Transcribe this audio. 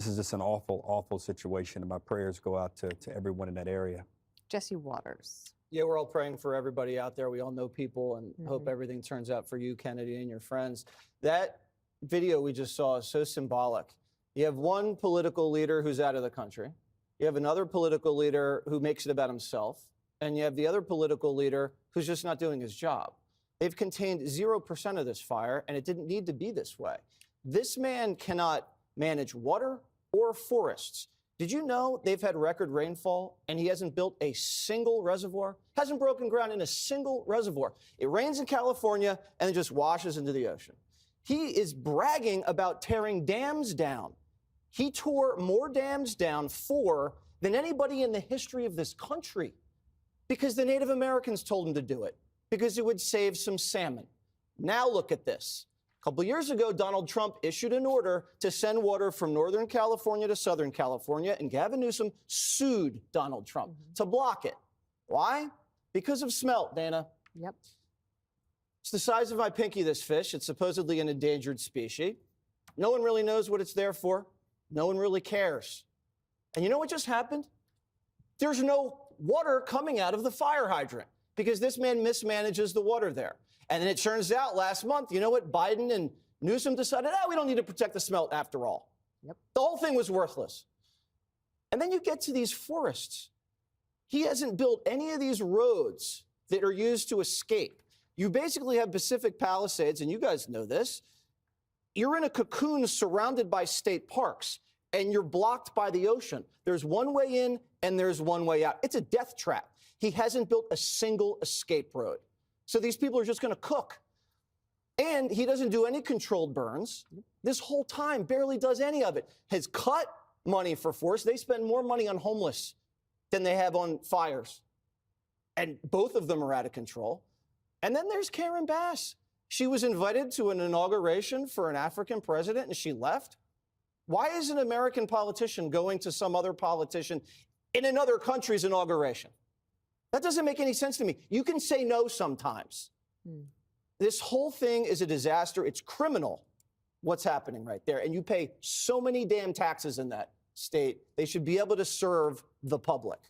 This is just an awful, awful situation, and my prayers go out to everyone in that area. Jesse Waters. Yeah, we're all praying for everybody out there. We all know people and hope everything turns out for you, Kennedy, and your friends. That video we just saw is so symbolic. You have one political leader who's out of the country. You have another political leader who makes it about himself. And you have the other political leader who's just not doing his job. They've contained 0% of this fire, and it didn't need to be this way. This man cannot manage water or forests. Did you know they've had record rainfall and he hasn't built a single reservoir? Hasn't broken ground in a single reservoir. It rains in California and it just washes into the ocean. He is bragging about tearing dams down. He tore more dams down than anybody in the history of this country because the Native Americans told him to do it because it would save some salmon. Now look at this. A couple years ago, Donald Trump issued an order to send water from Northern California to Southern California, and Gavin Newsom sued Donald Trump to block it. Why? Because of smelt, Dana. Yep. It's the size of my pinky, this fish. It's supposedly an endangered species. No one really knows what it's there for. No one really cares. And you know what just happened? There's no water coming out of the fire hydrant because this man mismanages the water there. And then it turns out last month, you know what? Biden and Newsom decided, we don't need to protect the smelt after all. Yep. The whole thing was worthless. And then you get to these forests. He hasn't built any of these roads that are used to escape. You basically have Pacific Palisades, and you guys know this. You're in a cocoon surrounded by state parks, and you're blocked by the ocean. There's one way in, and there's one way out. It's a death trap. He hasn't built a single escape road. So these people are just going to cook. And he doesn't do any controlled burns. This whole time, barely does any of it. Has cut money for forest. They spend more money on homeless than they have on fires. And both of them are out of control. And then there's Karen Bass. She was invited to an inauguration for an African president, and she left. Why is an American politician going to some other politician in another country's inauguration? That doesn't make any sense to me. You can say no sometimes. This whole thing is a disaster. It's criminal what's happening right there. And you pay so many damn taxes in that state. They should be able to serve the public.